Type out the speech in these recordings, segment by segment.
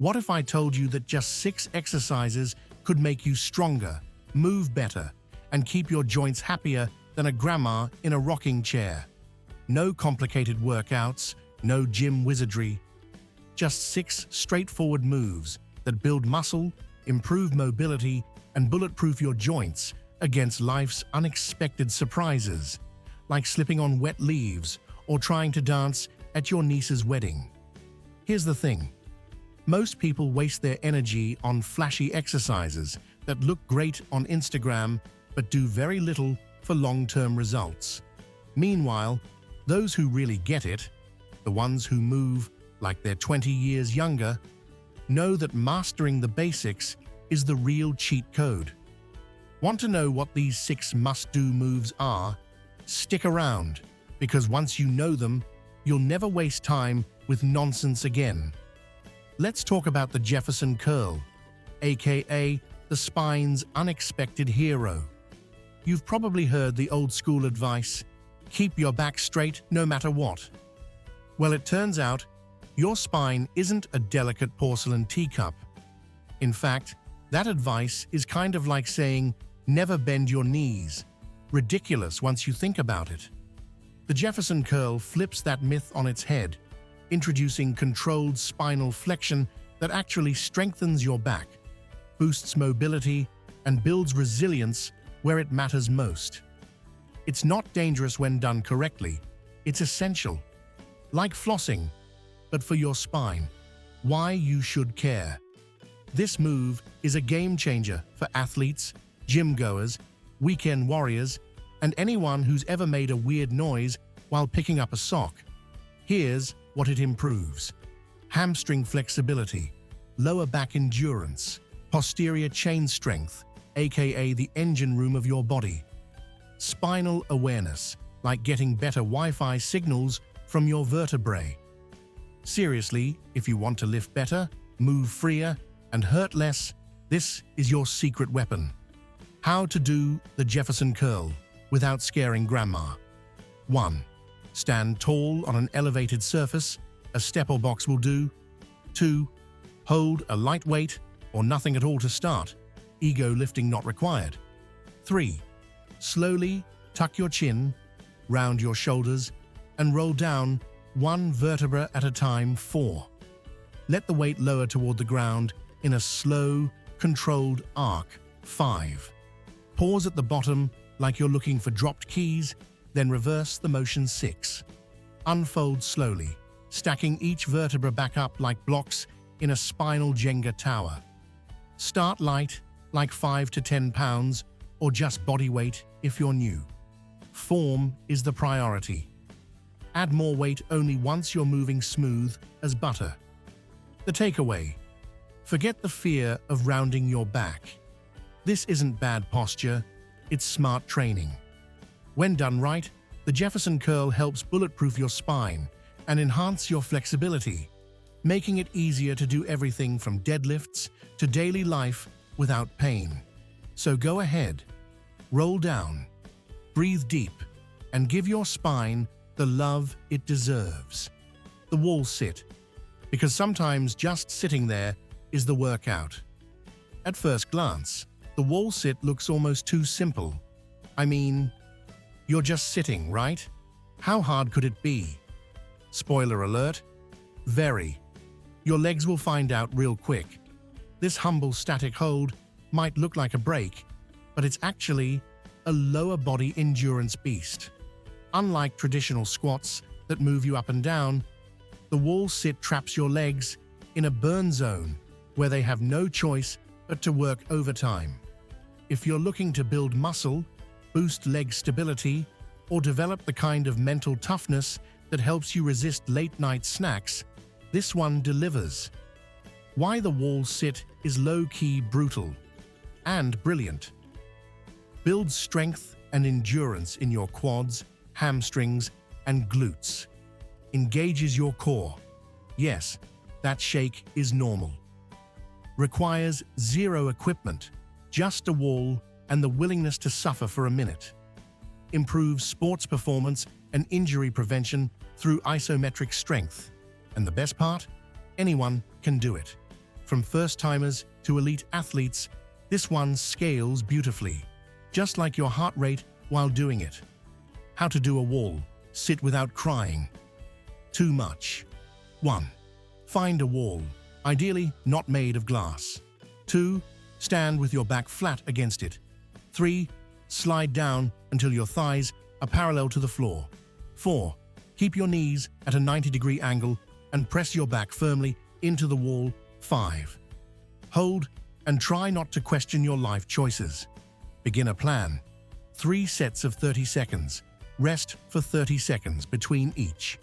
What if I told you that just 6 exercises could make you stronger, move better, and keep your joints happier than a grandma in a rocking chair? No complicated workouts, no gym wizardry. Just 6 straightforward moves that build muscle, improve mobility, and bulletproof your joints against life's unexpected surprises, like slipping on wet leaves or trying to dance at your niece's wedding. Here's the thing. Most people waste their energy on flashy exercises that look great on Instagram but do very little for long-term results. Meanwhile, those who really get it, the ones who move like they're 20 years younger, know that mastering the basics is the real cheat code. Want to know what these 6 must-do moves are? Stick around, because once you know them, you'll never waste time with nonsense again. Let's talk about the Jefferson Curl, aka the spine's unexpected hero. You've probably heard the old-school advice, keep your back straight no matter what. Well, it turns out, your spine isn't a delicate porcelain teacup. In fact, that advice is kind of like saying, never bend your knees. Ridiculous once you think about it. The Jefferson Curl flips that myth on its head, introducing controlled spinal flexion that actually strengthens your back, boosts mobility, and builds resilience where it matters most. It's not dangerous when done correctly. It's essential. Like flossing, but for your spine. Why you should care. This move is a game changer for athletes, gym goers, weekend warriors, and anyone who's ever made a weird noise while picking up a sock. Here's what it improves. Hamstring flexibility, lower back endurance, posterior chain strength, aka the engine room of your body. Spinal awareness, like getting better Wi-Fi signals from your vertebrae. Seriously, if you want to lift better, move freer, and hurt less, this is your secret weapon. How to do the Jefferson Curl without scaring grandma. 1. Stand tall on an elevated surface, a step or box will do. 2. Hold a light weight or nothing at all to start, ego lifting not required. 3. Slowly tuck your chin, round your shoulders, and roll down 1 vertebra at a time. 4. Let the weight lower toward the ground in a slow, controlled arc. 5. Pause at the bottom like you're looking for dropped keys, then reverse the motion. 6. Unfold slowly, stacking each vertebra back up like blocks in a spinal Jenga tower. Start light, like 5 to 10 pounds, or just body weight if you're new. Form is the priority. Add more weight only once you're moving smooth as butter. The takeaway: forget the fear of rounding your back. This isn't bad posture, it's smart training. When done right, the Jefferson Curl helps bulletproof your spine and enhance your flexibility, making it easier to do everything from deadlifts to daily life without pain. So go ahead, roll down, breathe deep, and give your spine the love it deserves. The wall sit, because sometimes just sitting there is the workout. At first glance, the wall sit looks almost too simple. I mean, you're just sitting, right? How hard could it be? Spoiler alert, very. Your legs will find out real quick. This humble static hold might look like a break, but it's actually a lower body endurance beast. Unlike traditional squats that move you up and down, the wall sit traps your legs in a burn zone where they have no choice but to work overtime. If you're looking to build muscle, boost leg stability, or develop the kind of mental toughness that helps you resist late-night snacks, this one delivers. Why the wall sit is low-key brutal and brilliant. Builds strength and endurance in your quads, hamstrings, and glutes. Engages your core. Yes, that shake is normal. Requires zero equipment, just a wall and the willingness to suffer for a minute. Improves sports performance and injury prevention through isometric strength. And the best part? Anyone can do it. From first-timers to elite athletes, this one scales beautifully, just like your heart rate while doing it. How to do a wall. Sit without crying. Too much. 1. Find a wall, ideally not made of glass. 2. Stand with your back flat against it. 3. Slide down until your thighs are parallel to the floor. 4. Keep your knees at a 90-degree angle and press your back firmly into the wall. 5. Hold and try not to question your life choices. Beginner plan. 3 sets of 30 seconds. Rest for 30 seconds between each.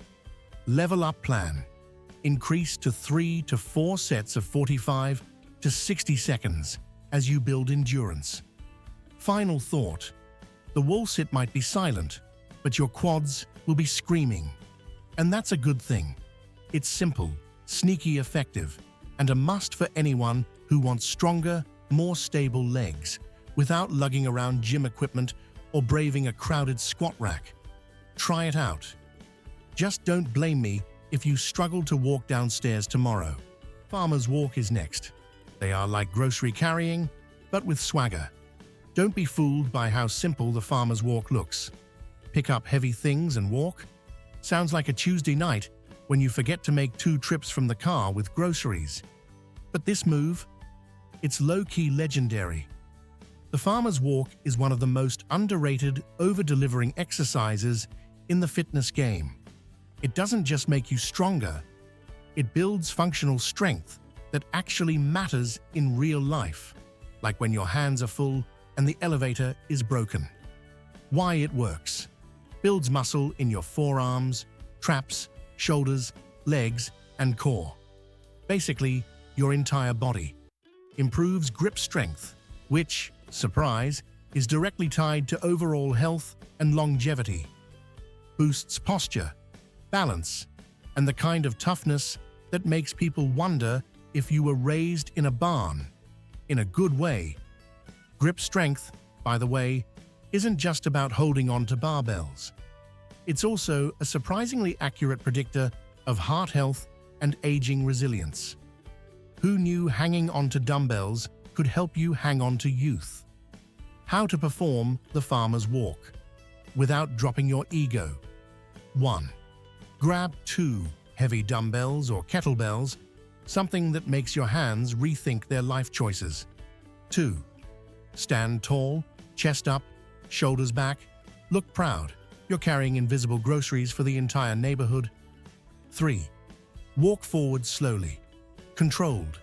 Level up plan. Increase to 3 to 4 sets of 45 to 60 seconds as you build endurance. Final thought. The wall sit might be silent, but your quads will be screaming. And that's a good thing. It's simple, sneaky effective, and a must for anyone who wants stronger, more stable legs without lugging around gym equipment or braving a crowded squat rack. Try it out. Just don't blame me if you struggle to walk downstairs tomorrow. Farmer's walk is next. They are like grocery carrying, but with swagger. Don't be fooled by how simple the farmer's walk looks. Pick up heavy things and walk? Sounds like a Tuesday night when you forget to make 2 trips from the car with groceries. But this move? It's low-key legendary. The farmer's walk is one of the most underrated, over-delivering exercises in the fitness game. It doesn't just make you stronger, it builds functional strength that actually matters in real life, like when your hands are full and the elevator is broken. Why it works. Builds muscle in your forearms, traps, shoulders, legs, and core. Basically, your entire body. Improves grip strength, which, surprise, is directly tied to overall health and longevity. Boosts posture, balance, and the kind of toughness that makes people wonder if you were raised in a barn. In a good way. Grip strength, by the way, isn't just about holding on to barbells. It's also a surprisingly accurate predictor of heart health and aging resilience. Who knew hanging onto dumbbells could help you hang on to youth? How to perform the farmer's walk without dropping your ego. 1. Grab 2 heavy dumbbells or kettlebells, something that makes your hands rethink their life choices. 2. Stand tall, chest up, shoulders back, look proud. You're carrying invisible groceries for the entire neighborhood. 3. Walk forward slowly, controlled,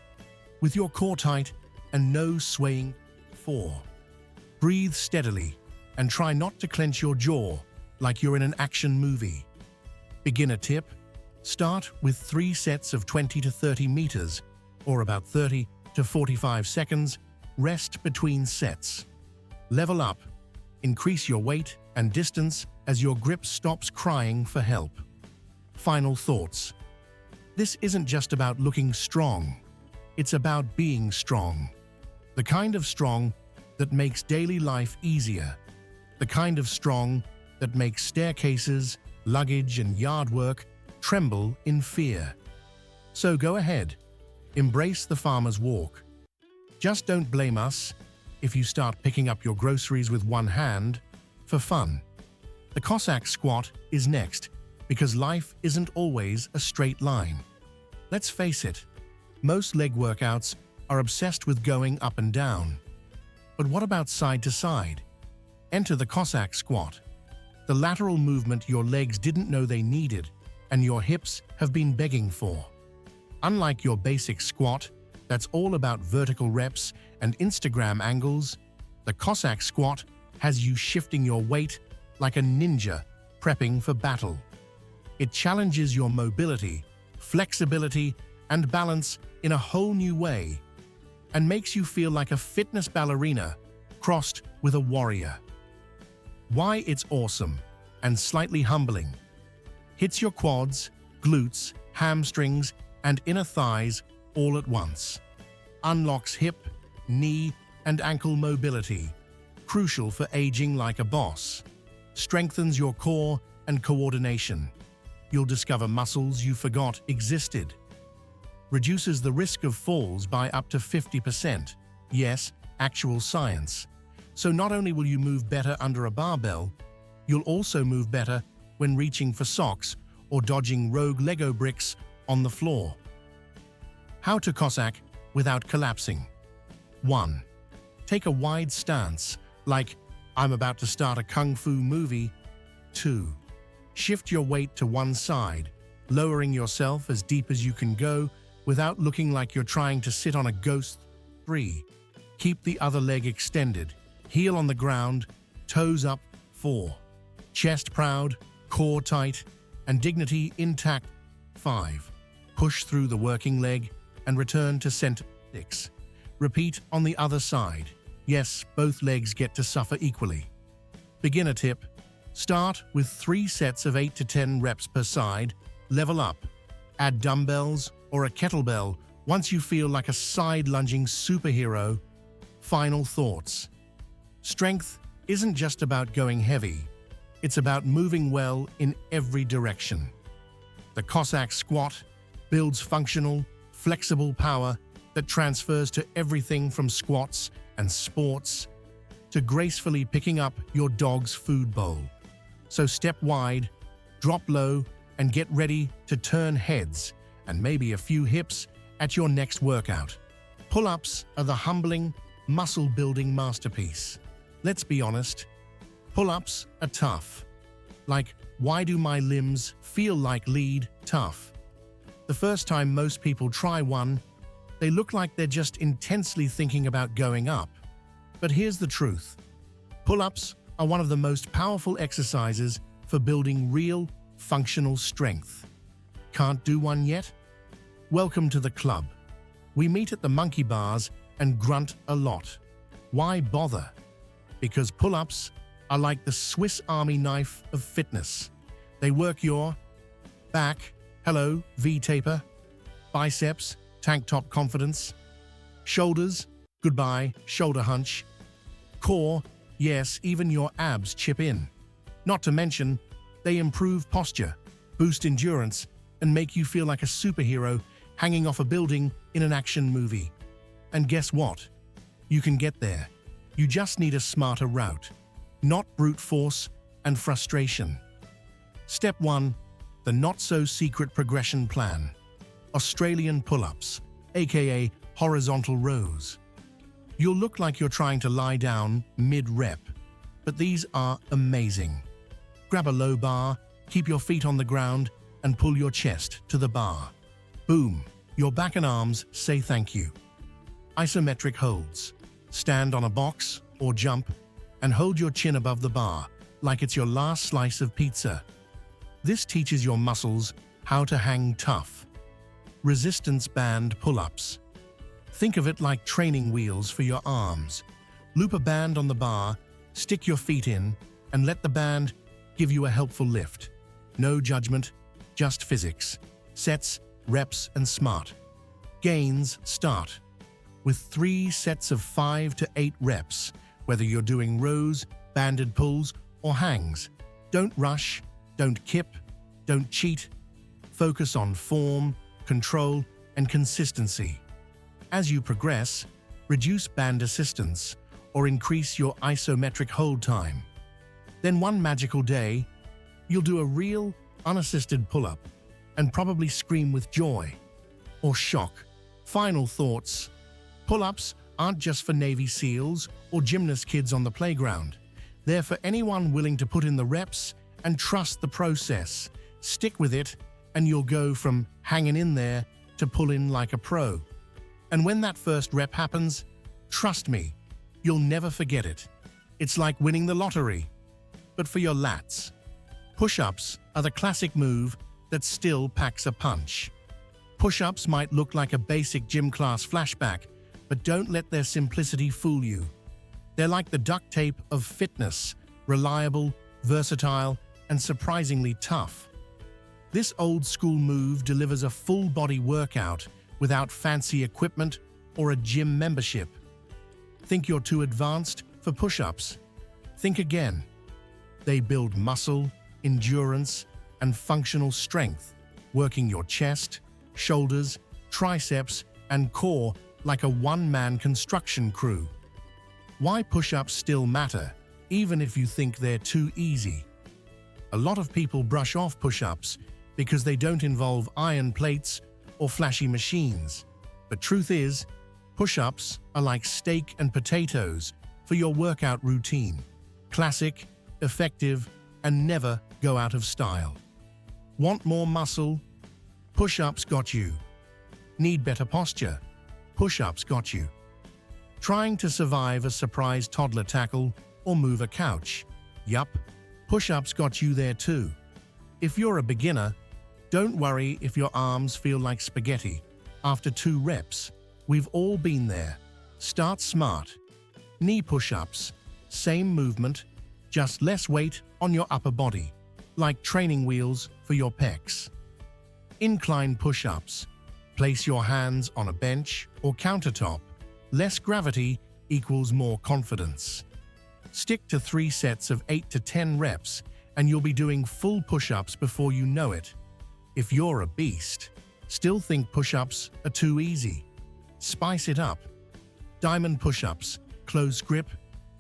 with your core tight and no swaying. 4. Breathe steadily and try not to clench your jaw like you're in an action movie. Beginner tip: start with 3 sets of 20 to 30 meters, or about 30 to 45 seconds. Rest between sets. Level up. Increase your weight and distance as your grip stops crying for help. Final thoughts. This isn't just about looking strong. It's about being strong. The kind of strong that makes daily life easier. The kind of strong that makes staircases, luggage, and yard work tremble in fear. So go ahead. Embrace the farmer's walk. Just don't blame us if you start picking up your groceries with one hand for fun. The Cossack Squat is next, because life isn't always a straight line. Let's face it, most leg workouts are obsessed with going up and down. But what about side to side? Enter the Cossack Squat, the lateral movement your legs didn't know they needed and your hips have been begging for. Unlike your basic squat, that's all about vertical reps and Instagram angles, the Cossack Squat has you shifting your weight like a ninja prepping for battle. It challenges your mobility, flexibility, and balance in a whole new way, and makes you feel like a fitness ballerina crossed with a warrior. Why it's awesome and slightly humbling. Hits your quads, glutes, hamstrings, and inner thighs all at once. Unlocks hip, knee, and ankle mobility, crucial for aging like a boss. Strengthens your core and coordination. You'll discover muscles you forgot existed. reduces the risk of falls by up to 50%. Yes, actual science. So not only will you move better under a barbell, you'll also move better when reaching for socks or dodging rogue Lego bricks on the floor. How to Cossack without collapsing. 1. Take a wide stance, like I'm about to start a kung fu movie. 2. Shift your weight to one side, lowering yourself as deep as you can go without looking like you're trying to sit on a ghost. 3. Keep the other leg extended, heel on the ground, toes up. 4. Chest proud, core tight, and dignity intact. 5. Push through the working leg and return to center. 6. Repeat on the other side. Yes, both legs get to suffer equally. Beginner tip: start with 3 sets of 8 to 10 reps per side, level up. Add dumbbells or a kettlebell once you feel like a side-lunging superhero. Final thoughts. Strength isn't just about going heavy. It's about moving well in every direction. The Cossack Squat builds functional, flexible power that transfers to everything from squats and sports to gracefully picking up your dog's food bowl. So step wide, drop low, and get ready to turn heads and maybe a few hips at your next workout. Pull-ups are the humbling, muscle-building masterpiece. Let's be honest, pull-ups are tough. Like, why do my limbs feel like lead tough? The first time most people try one, they look like they're just intensely thinking about going up. But here's the truth. Pull-ups are one of the most powerful exercises for building real, functional strength. Can't do one yet? Welcome to the club. We meet at the monkey bars and grunt a lot. Why bother? Because pull-ups are like the Swiss Army knife of fitness. They work your back, hello, V-taper, biceps, tank top confidence, shoulders, goodbye, shoulder hunch, core, yes, even your abs chip in. Not to mention, they improve posture, boost endurance, and make you feel like a superhero hanging off a building in an action movie. And guess what? You can get there. You just need a smarter route, not brute force and frustration. Step 1. The not-so-secret progression plan. Australian pull-ups, aka horizontal rows. You'll look like you're trying to lie down mid-rep, but these are amazing. Grab a low bar, keep your feet on the ground, and pull your chest to the bar. Boom! Your back and arms say thank you. Isometric holds. Stand on a box or jump and hold your chin above the bar like it's your last slice of pizza. This teaches your muscles how to hang tough. Resistance band pull-ups. Think of it like training wheels for your arms. Loop a band on the bar, stick your feet in, and let the band give you a helpful lift. No judgment, just physics. Sets, reps, and smart. Gains start with 3 sets of 5 to 8 reps, whether you're doing rows, banded pulls, or hangs. Don't rush, don't kip, don't cheat. Focus on form, control, and consistency. As you progress, reduce band assistance or increase your isometric hold time. Then one magical day, you'll do a real, unassisted pull-up and probably scream with joy or shock. Final thoughts. Pull-ups aren't just for Navy SEALs or gymnast kids on the playground. They're for anyone willing to put in the reps and trust the process. Stick with it, and you'll go from hanging in there to pulling like a pro. And when that first rep happens, trust me, you'll never forget it. It's like winning the lottery, but for your lats. Push-ups are the classic move that still packs a punch. Push-ups might look like a basic gym class flashback, but don't let their simplicity fool you. They're like the duct tape of fitness, reliable, versatile, and surprisingly tough. This old-school move delivers a full-body workout without fancy equipment or a gym membership. Think you're too advanced for push-ups? Think again. They build muscle, endurance, and functional strength, working your chest, shoulders, triceps, and core like a one-man construction crew. Why push-ups still matter, even if you think they're too easy? A lot of people brush off push-ups because they don't involve iron plates or flashy machines. But truth is, push-ups are like steak and potatoes for your workout routine. Classic, effective, and never go out of style. Want more muscle? Push-ups got you. Need better posture? Push-ups got you. Trying to survive a surprise toddler tackle or move a couch? Yup, push-ups got you there too. If you're a beginner, don't worry if your arms feel like spaghetti after 2 reps. We've all been there. Start smart. Knee push-ups, same movement, just less weight on your upper body, like training wheels for your pecs. Incline push-ups, place your hands on a bench or countertop. Less gravity equals more confidence. Stick to 3 sets of 8 to 10 reps and you'll be doing full push-ups before you know it. If you're a beast, still think push-ups are too easy? Spice it up. Diamond push-ups, close grip,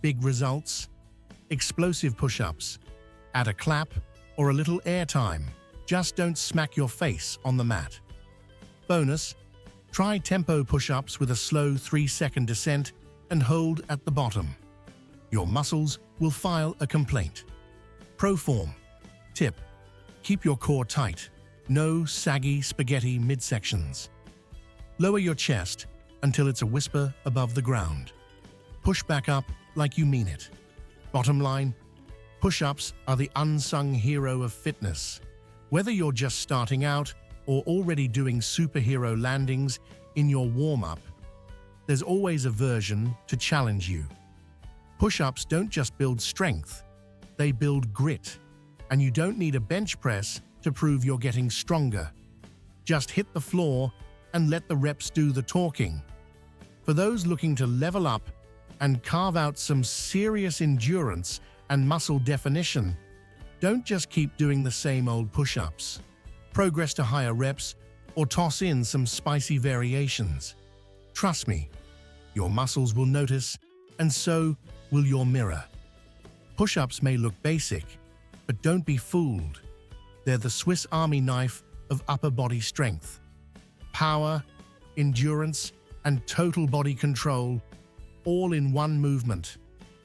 big results. Explosive push-ups, add a clap or a little air time. Just don't smack your face on the mat. Bonus, try tempo push-ups with a slow 3-second descent and hold at the bottom. Your muscles will file a complaint. Pro form. Tip, keep your core tight. No saggy spaghetti midsections. Lower your chest until it's a whisper above the ground. Push back up like you mean it. Bottom line, push-ups are the unsung hero of fitness. Whether you're just starting out or already doing superhero landings in your warm-up, there's always a version to challenge you. Push-ups don't just build strength, they build grit. And you don't need a bench press to prove you're getting stronger. Just hit the floor and let the reps do the talking. For those looking to level up and carve out some serious endurance and muscle definition, don't just keep doing the same old push-ups. Progress to higher reps or toss in some spicy variations. Trust me, your muscles will notice, and so will your mirror. Push-ups may look basic, but don't be fooled. They're the Swiss Army knife of upper body strength. Power, endurance, and total body control, all in one movement.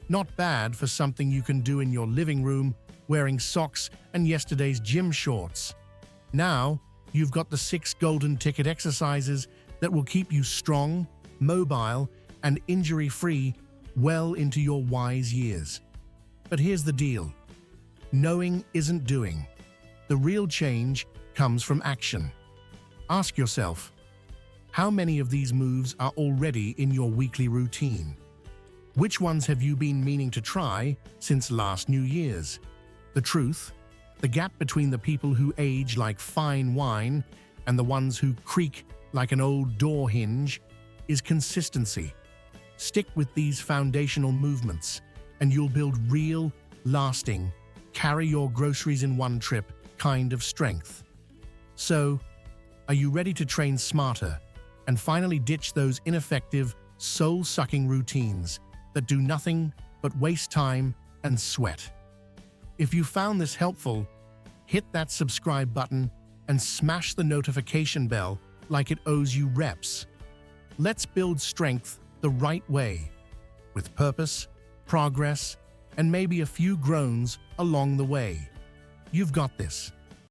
Not bad for something you can do in your living room wearing socks and yesterday's gym shorts. Now, you've got the 6 golden ticket exercises that will keep you strong, mobile, and injury-free well into your wise years. But here's the deal. Knowing isn't doing. The real change comes from action. Ask yourself, how many of these moves are already in your weekly routine? Which ones have you been meaning to try since last New Year's? The truth, the gap between the people who age like fine wine and the ones who creak like an old door hinge, is consistency. Stick with these foundational movements and you'll build real, lasting, carry your groceries in one trip kind of strength. So, are you ready to train smarter and finally ditch those ineffective, soul-sucking routines that do nothing but waste time and sweat? If you found this helpful, hit that subscribe button and smash the notification bell like it owes you reps. Let's build strength the right way, with purpose, progress, and maybe a few groans along the way. You've got this.